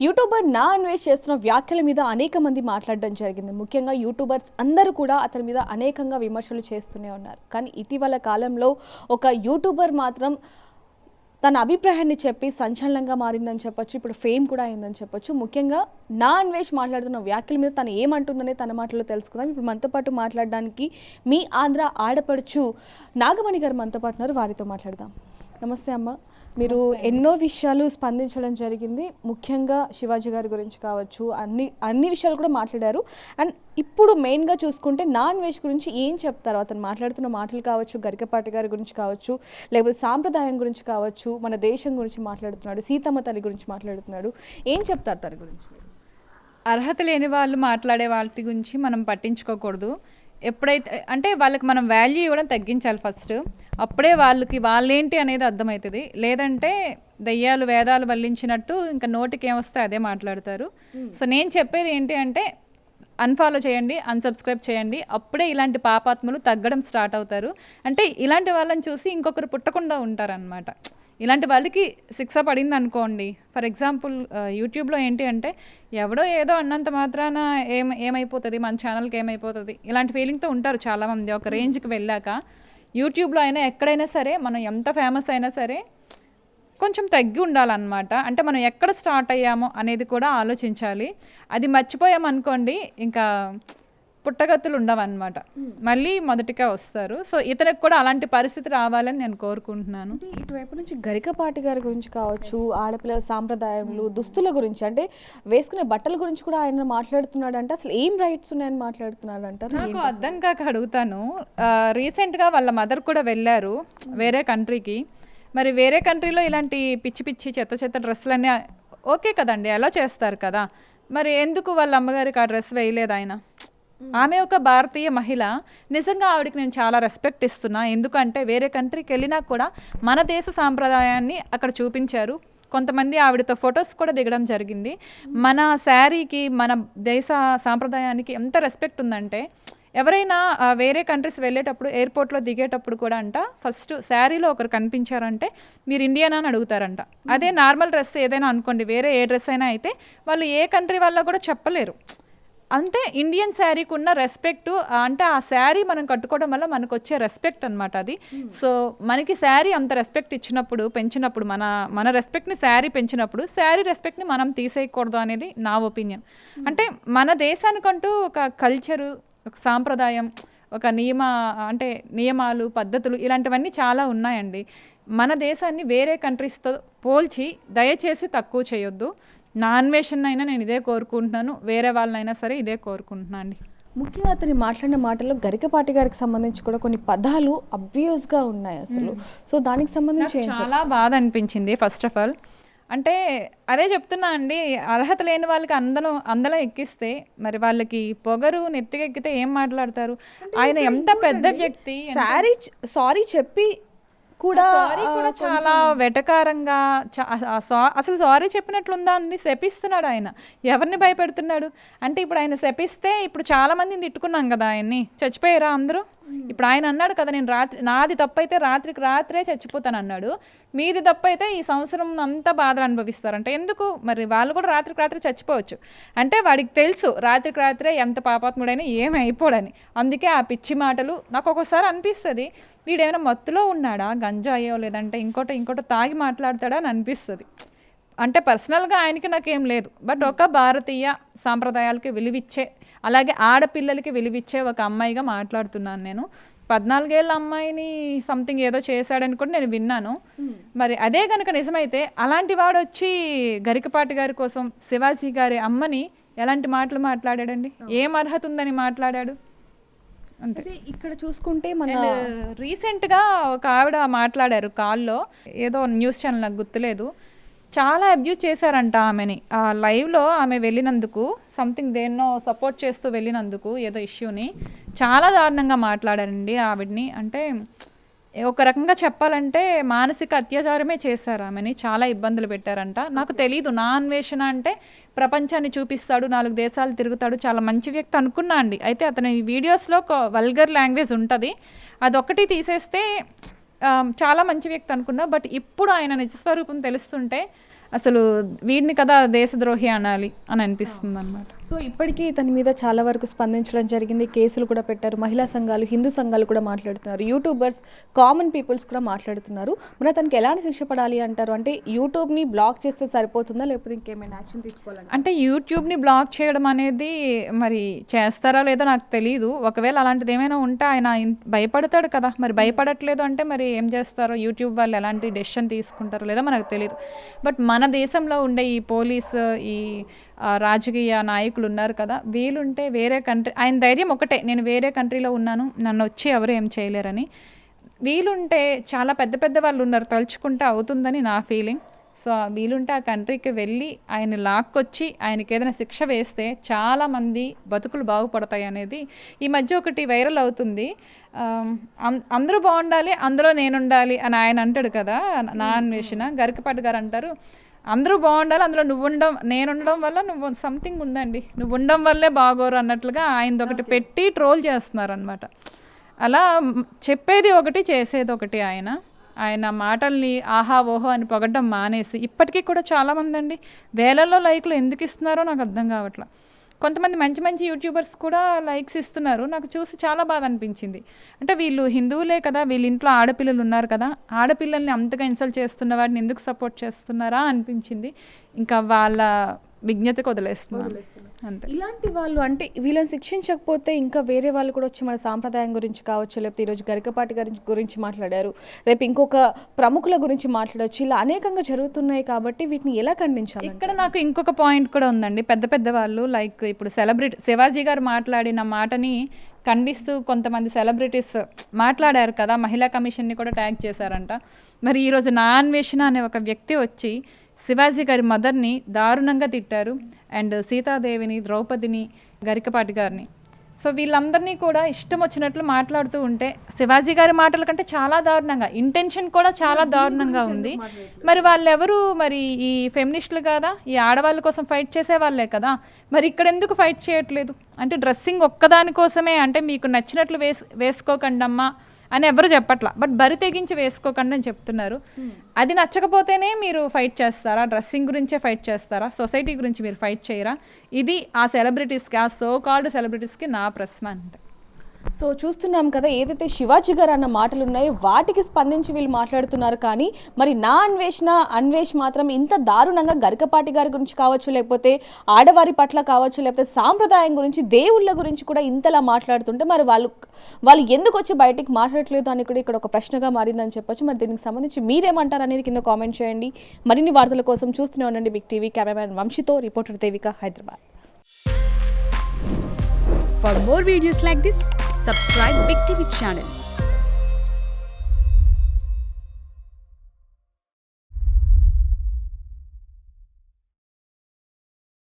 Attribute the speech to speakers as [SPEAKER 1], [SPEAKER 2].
[SPEAKER 1] YouTuber నా అన్వేష్ చేస్తున్న వ్యాఖ్యల మీద అనేక మంది మాట్లాడడం జరిగింది. ముఖ్యంగా యూట్యూబర్స్ అందరూ కూడా అతని మీద అనేకంగా విమర్శలు చేస్తూనే ఉన్నారు. కానీ ఇటీవల కాలంలో ఒక యూట్యూబర్ మాత్రం తన అభిప్రాయాన్ని చెప్పి సంచలనంగా మారిందని చెప్పొచ్చు. ఇప్పుడు ఫేమ్ కూడా అయిందని చెప్పొచ్చు. ముఖ్యంగా నా అన్వేష్ మాట్లాడుతున్న వ్యాఖ్యల మీద తను ఏమంటుందనే తన మాటలో తెలుసుకుందాం. ఇప్పుడు మనతో పాటు మాట్లాడడానికి మీ ఆంధ్ర ఆడపడుచు నాగమణి గారు మనతో పాటు ఉన్నారు. వారితో మాట్లాడదాం. నమస్తే అమ్మ. మీరు ఎన్నో విషయాలు స్పందించడం జరిగింది. ముఖ్యంగా శివాజీ గారి గురించి కావచ్చు, అన్ని విషయాలు కూడా మాట్లాడారు. అండ్ ఇప్పుడు మెయిన్గా చూసుకుంటే నాన్ వెజ్ గురించి ఏం చెప్తారు? అతను మాట్లాడుతున్న మాటలు కావచ్చు, గరికపాటి గారి గురించి కావచ్చు, లేకపోతే సాంప్రదాయం గురించి కావచ్చు, మన దేశం గురించి మాట్లాడుతున్నాడు, సీతమ్మ తల్లి గురించి మాట్లాడుతున్నాడు. ఏం చెప్తారు తన గురించి?
[SPEAKER 2] అర్హత లేని వాళ్ళు మాట్లాడే వాటి గురించి మనం పట్టించుకోకూడదు. ఎప్పుడైతే అంటే వాళ్ళకి మనం వాల్యూ ఇవ్వడం తగ్గించాలి ఫస్ట్. అప్పుడే వాళ్ళేంటి అనేది అర్థమవుతుంది. లేదంటే దయ్యాలు వేదాలు వల్లించినట్టు ఇంకా నోటికి ఏమొస్తే అదే మాట్లాడతారు. సో నేను చెప్పేది ఏంటి అంటే అన్ఫాలో చేయండి, అన్సబ్స్క్రైబ్ చేయండి. అప్పుడే ఇలాంటి పాపాత్ములు తగ్గడం స్టార్ట్ అవుతారు. అంటే ఇలాంటి వాళ్ళని చూసి ఇంకొకరు పుట్టకుండా ఉంటారనమాట. ఇలాంటి వాళ్ళకి శిక్ష పడింది అనుకోండి. ఫర్ ఎగ్జాంపుల్ యూట్యూబ్లో ఏంటి అంటే ఎవడో ఏదో అన్నంత మాత్రాన ఏమైపోతుంది, మన ఛానల్కి ఏమైపోతుంది, ఇలాంటి ఫీలింగ్తో ఉంటారు చాలామంది. ఒక రేంజ్కి వెళ్ళాక యూట్యూబ్లో అయినా ఎక్కడైనా సరే మనం ఎంత ఫేమస్ అయినా సరే కొంచెం తగ్గి ఉండాలన్నమాట. అంటే మనం ఎక్కడ స్టార్ట్ అయ్యామో అనేది కూడా ఆలోచించాలి. అది మర్చిపోయామనుకోండి ఇంకా పుట్టగతులు ఉండవన్నమాట, మళ్ళీ మొదటిగా వస్తారు. సో ఇతనికి కూడా అలాంటి పరిస్థితి రావాలని నేను కోరుకుంటున్నాను.
[SPEAKER 1] ఇటువైపు నుంచి గరికపాటి గారి గురించి కావచ్చు, ఆడపిల్లల సాంప్రదాయాలు, దుస్తుల గురించి, అంటే వేసుకునే బట్టల గురించి కూడా ఆయన మాట్లాడుతున్నాడు. అంటే అసలు ఏం రైట్స్ ఉన్నాయని మాట్లాడుతున్నాడు అంటారు?
[SPEAKER 2] నాకు అర్థం కాక అడుగుతాను. రీసెంట్గా వాళ్ళ మదర్ కూడా వెళ్ళారు వేరే కంట్రీకి. మరి వేరే కంట్రీలో ఇలాంటి పిచ్చి పిచ్చి చెత్త డ్రెస్సులన్నీ ఓకే కదండి, అలా చేస్తారు కదా. మరి ఎందుకు వాళ్ళ అమ్మగారికి ఆ డ్రెస్ వేయలేదు ఆయన? ఆమె ఒక భారతీయ మహిళ. నిజంగా ఆవిడకి నేను చాలా రెస్పెక్ట్ ఇస్తున్నా. ఎందుకంటే వేరే కంట్రీకి వెళ్ళినా కూడా మన దేశ సాంప్రదాయాన్ని అక్కడ చూపించారు. కొంతమంది ఆవిడతో ఫొటోస్ కూడా దిగడం జరిగింది. మన శారీకి, మన దేశ సాంప్రదాయానికి ఎంత రెస్పెక్ట్ ఉందంటే ఎవరైనా వేరే కంట్రీస్ వెళ్ళేటప్పుడు ఎయిర్పోర్ట్లో దిగేటప్పుడు కూడా ఫస్ట్ శారీలో ఒకరు కనిపించారంటే మీరు ఇండియనా అని అడుగుతారంట. అదే నార్మల్ డ్రెస్ ఏదైనా అనుకోండి, వేరే ఏ డ్రెస్ అయినా అయితే వాళ్ళు ఏ కంట్రీ వాళ్ళ కూడా చెప్పలేరు. అంటే ఇండియన్ శారీకి ఉన్న రెస్పెక్ట్, అంటే ఆ శారీ మనం కట్టుకోవడం వల్ల మనకు వచ్చే రెస్పెక్ట్ అనమాట అది. సో మనకి శారీ అంత రెస్పెక్ట్ ఇచ్చినప్పుడు, పెంచినప్పుడు, మన రెస్పెక్ట్ని శారీ పెంచినప్పుడు శారీ రెస్పెక్ట్ని మనం తీసేయకూడదు అనేది నా ఒపీనియన్. అంటే మన దేశానికంటూ ఒక కల్చరు, ఒక సాంప్రదాయం, ఒక నియమాలు, పద్ధతులు ఇలాంటివన్నీ చాలా ఉన్నాయండి. మన దేశాన్ని వేరే కంట్రీస్తో పోల్చి దయచేసి తక్కువ చేయొద్దు. నా అన్వేషణ అయినా నేను ఇదే కోరుకుంటున్నాను, వేరే వాళ్ళనైనా సరే ఇదే కోరుకుంటున్నాను అండి.
[SPEAKER 1] ముఖ్యంగా అతని మాట్లాడిన మాటల్లో గరికపాటి గారికి సంబంధించి కూడా కొన్ని పదాలు అబ్యూస్గా ఉన్నాయి అసలు. సో దానికి సంబంధించి
[SPEAKER 2] చాలా బాధ అనిపించింది. ఫస్ట్ ఆఫ్ ఆల్ అంటే అదే చెప్తున్నా అండి, అర్హత లేని వాళ్ళకి అందలం ఎక్కిస్తే మరి వాళ్ళకి పొగరు నెత్తికెక్కితే ఏం మాట్లాడతారు? ఆయన ఎంత పెద్ద వ్యక్తి.
[SPEAKER 1] సారీ చెప్పి కూడా
[SPEAKER 2] చాలా వెటకారంగా అసలు సారీ చెప్పినట్లుందా అండి? శపిస్తున్నాడు ఆయన. ఎవరిని భయపెడుతున్నాడు అంటే ఇప్పుడు ఆయన శపిస్తే ఇప్పుడు చాలా మందిని తిట్టుకున్నాం కదా, ఆయన్ని చచ్చిపోయారా అందరూ? ఇప్పుడు ఆయన అన్నాడు కదా, నేను నాది తప్పైతే రాత్రికి రాత్రే చచ్చిపోతాను అన్నాడు, మీది తప్పైతే ఈ సంవత్సరం అంతా బాధలు అనుభవిస్తారంట. ఎందుకు మరి? వాళ్ళు కూడా రాత్రికి రాత్రి చచ్చిపోవచ్చు. అంటే వాడికి తెలుసు రాత్రికి రాత్రే ఎంత పాపాత్ముడైనా ఏమి అయిపోడని. అందుకే ఆ పిచ్చి మాటలు. నాకు ఒక్కోసారి అనిపిస్తుంది వీడేమైనా మత్తులో ఉన్నాడా, గంజాయో లేదంటే ఇంకోటో తాగి మాట్లాడతాడా అని అనిపిస్తుంది. అంటే పర్సనల్గా ఆయనకి నాకేం లేదు, బట్ ఒక భారతీయ సాంప్రదాయాలకి విలువిచ్చే, అలాగే ఆడపిల్లలకి విలువిచ్చే ఒక అమ్మాయిగా మాట్లాడుతున్నాను నేను. 14 ఏళ్ళ అమ్మాయిని సంథింగ్ ఏదో చేశాడని కూడా నేను విన్నాను. మరి అదే కనుక నిజమైతే అలాంటి వాడు వచ్చి గరికపాటి గారి కోసం శివాజీ గారి అమ్మని ఎలాంటి మాటలు మాట్లాడాడండి? ఏం అర్హత ఉందని మాట్లాడాడు? అంతే.
[SPEAKER 1] ఇక్కడ చూసుకుంటే మన
[SPEAKER 2] రీసెంట్గా ఒక ఆవిడ మాట్లాడారు కాల్లో, ఏదో న్యూస్ ఛానల్, నాకు గుర్తులేదు. చాలా అబ్యూజ్ చేశారంట ఆమెని. ఆ లైవ్లో ఆమె వెళ్ళినందుకు, సంథింగ్ దేన్నో సపోర్ట్ చేస్తూ వెళ్ళినందుకు ఏదో ఇష్యూని చాలా దారుణంగా మాట్లాడారండి ఆవిడ్ని. అంటే ఒక రకంగా చెప్పాలంటే మానసిక అత్యాచారమే చేశారు ఆమెని. చాలా ఇబ్బందులు పెట్టారంట. నాకు తెలీదు, నా అన్వేషణ అంటే ప్రపంచాన్ని చూపిస్తాడు, 4 దేశాలు తిరుగుతాడు, చాలా మంచి వ్యక్తి అనుకున్నా అండి. అయితే అతని వీడియోస్లో వల్గర్ లాంగ్వేజ్ ఉంటుంది, అదొక్కటి తీసేస్తే చాలా మంచి వ్యక్తి అనుకున్నా. బట్ ఇప్పుడు ఆయన నిజస్వరూపం తెలుస్తుంటే అసలు వీడిని కదా దేశద్రోహి అనాలి అని అనిపిస్తుంది అనమాట.
[SPEAKER 1] సో ఇప్పటికీ ఇతని మీద చాలా వరకు స్పందించడం జరిగింది, కేసులు కూడా పెట్టారు, మహిళా సంఘాలు, హిందూ సంఘాలు కూడా మాట్లాడుతున్నారు, యూట్యూబర్స్, కామన్ పీపుల్స్ కూడా మాట్లాడుతున్నారు. మరి అతనికి ఎలాంటి శిక్ష పడాలి అంటారు? అంటే యూట్యూబ్ని బ్లాక్ చేస్తే సరిపోతుందా, లేకపోతే ఇంకేమైనా యాక్షన్ తీసుకోవాలంటే?
[SPEAKER 2] అంటే యూట్యూబ్ని బ్లాక్ చేయడం అనేది మరి చేస్తారా లేదో నాకు తెలియదు. ఒకవేళ అలాంటిది ఏమైనా ఉంటే ఆయన భయపడతాడు కదా, మరి భయపడట్లేదు అంటే మరి ఏం చేస్తారో, యూట్యూబ్ వాళ్ళు ఎలాంటి డెసిషన్ తీసుకుంటారో లేదో మనకు తెలియదు. బట్ మన దేశంలో ఉండే ఈ పోలీసు, ఈ రాజకీయ నాయకులు ఉన్నారు కదా, వీలుంటే వేరే కంట్రీ, ఆయన ధైర్యం ఒకటే, నేను వేరే కంట్రీలో ఉన్నాను, నన్ను వచ్చి ఎవరు ఏం చేయలేరని. వీలుంటే చాలా పెద్ద పెద్ద వాళ్ళు ఉన్నారు, తలుచుకుంటే అవుతుందని నా ఫీలింగ్. సో వీలుంటే ఆ కంట్రీకి వెళ్ళి ఆయన లాక్కొచ్చి ఆయనకి ఏదైనా శిక్ష వేస్తే చాలామంది బతుకులు బాగుపడతాయి అనేది ఈ మధ్య ఒకటి వైరల్ అవుతుంది. అందరూ బాగుండాలి, అందులో నేనుండాలి అని ఆయన అంటాడు కదా, నా అన్వేషణ గరికపాటి గారు అంటారు, అందరూ బాగుండాలి, అందులో నేను ఉండడం వల్ల నువ్వు సంథింగ్ ఉందండి, నువ్వు ఉండడం వల్లే బాగోరు అన్నట్లుగా ఆయనది ఒకటి పెట్టి ట్రోల్ చేస్తున్నారు అనమాట. అలా చెప్పేది ఒకటి చేసేది ఒకటి. ఆయన మాటల్ని ఆహా ఓహో అని పొగడ్డం మానేసి, ఇప్పటికీ కూడా చాలామంది అండి వేలల్లో లైక్లు ఎందుకు ఇస్తున్నారో నాకు అర్థం కావట్లేదు. కొంతమంది మంచి మంచి యూట్యూబర్స్ కూడా లైక్స్ ఇస్తున్నారు. నాకు చూసి చాలా బాధ అనిపించింది. అంటే వీళ్ళు హిందువులే కదా, వీళ్ళ ఇంట్లో ఆడపిల్లలు ఉన్నారు కదా, ఆడపిల్లల్ని అంతగా ఇన్సల్ట్ చేస్తున్న వాడిని ఎందుకు సపోర్ట్ చేస్తున్నారా అనిపించింది. ఇంకా వాళ్ళ విజ్ఞతకు వదిలేస్తున్నాను అంతే.
[SPEAKER 1] ఇలాంటి వాళ్ళు అంటే వీళ్ళని శిక్షించకపోతే ఇంకా వేరే వాళ్ళు కూడా వచ్చి మన సాంప్రదాయం గురించి కావచ్చు, లేకపోతే ఈరోజు గరికపాటి గారి గురించి మాట్లాడారు, రేపు ఇంకొక ప్రముఖుల గురించి మాట్లాడవచ్చు, ఇలా అనేకంగా జరుగుతున్నాయి కాబట్టి వీటిని ఎలా ఖండించాలి?
[SPEAKER 2] ఇక్కడ నాకు ఇంకొక పాయింట్ కూడా ఉందండి. పెద్ద పెద్ద వాళ్ళు లైక్ ఇప్పుడు సెలబ్రిటీ శివాజీ గారు మాట్లాడిన మాటని ఖండిస్తూ కొంతమంది సెలబ్రిటీస్ మాట్లాడారు కదా, మహిళా కమిషన్ని కూడా ట్యాగ్ చేశారంట. మరి ఈరోజు నా అన్వేషణ అనే ఒక వ్యక్తి వచ్చి శివాజీ గారి మదర్ని దారుణంగా తిట్టారు, అండ్ సీతాదేవిని, ద్రౌపదిని, గరికపాటి గారిని. సో వీళ్ళందరినీ కూడా ఇష్టం వచ్చినట్లు మాట్లాడుతూ ఉంటే శివాజీ గారి మాటల కంటే చాలా దారుణంగా, ఇంటెన్షన్ కూడా చాలా దారుణంగా ఉంది. మరి వాళ్ళెవరు, మరి ఈ ఫెమినిస్టులు కదా, ఈ ఆడవాళ్ళ కోసం ఫైట్ చేసే వాళ్ళే కదా, మరి ఇక్కడ ఎందుకు ఫైట్ చేయట్లేదు? అంటే డ్రెస్సింగ్ ఒక్కదానికోసమే, అంటే మీకు నచ్చినట్లు వేసుకోకండమ్మా అని ఎవరు చెప్పట్లా, బట్ బరి తెగించి వేసుకోకండి అని చెప్తున్నారు. అది నచ్చకపోతేనే మీరు ఫైట్ చేస్తారా? డ్రెస్సింగ్ గురించే ఫైట్ చేస్తారా? సొసైటీ గురించి మీరు ఫైట్ చేయరా? ఇది ఆ సెలబ్రిటీస్కి, ఆ సో కాల్డ్ సెలబ్రిటీస్కి నా ప్రశ్న అంటే.
[SPEAKER 1] సో చూస్తున్నాం కదా, ఏదైతే శివాజీ గారు అన్న మాటలు ఉన్నాయో వాటికి స్పందించి వీళ్ళు మాట్లాడుతున్నారు. కానీ మరి నా అన్వేష్ మాత్రం ఇంత దారుణంగా గరికపాటి గారి గురించి కావచ్చు, లేకపోతే ఆడవారి పట్ల కావచ్చు, లేకపోతే సాంప్రదాయం గురించి, దేవుళ్ళ గురించి కూడా ఇంతలా మాట్లాడుతుంటే మరి వాళ్ళు ఎందుకు వచ్చి బయటికి మాట్లాడట్లేదు అని కూడా ఇక్కడ ఒక ప్రశ్నగా మారిందని చెప్పొచ్చు. మరి దీనికి సంబంధించి మీరేమంటారు అనేది కింద కామెంట్ చేయండి. మరిన్ని వార్తల కోసం చూస్తూనే ఉండండి బిగ్ టీవీ. కెమెరామెన్ వంశీతో reporter Devika, Hyderabad.
[SPEAKER 3] For more videos like this, subscribe Big TV channel.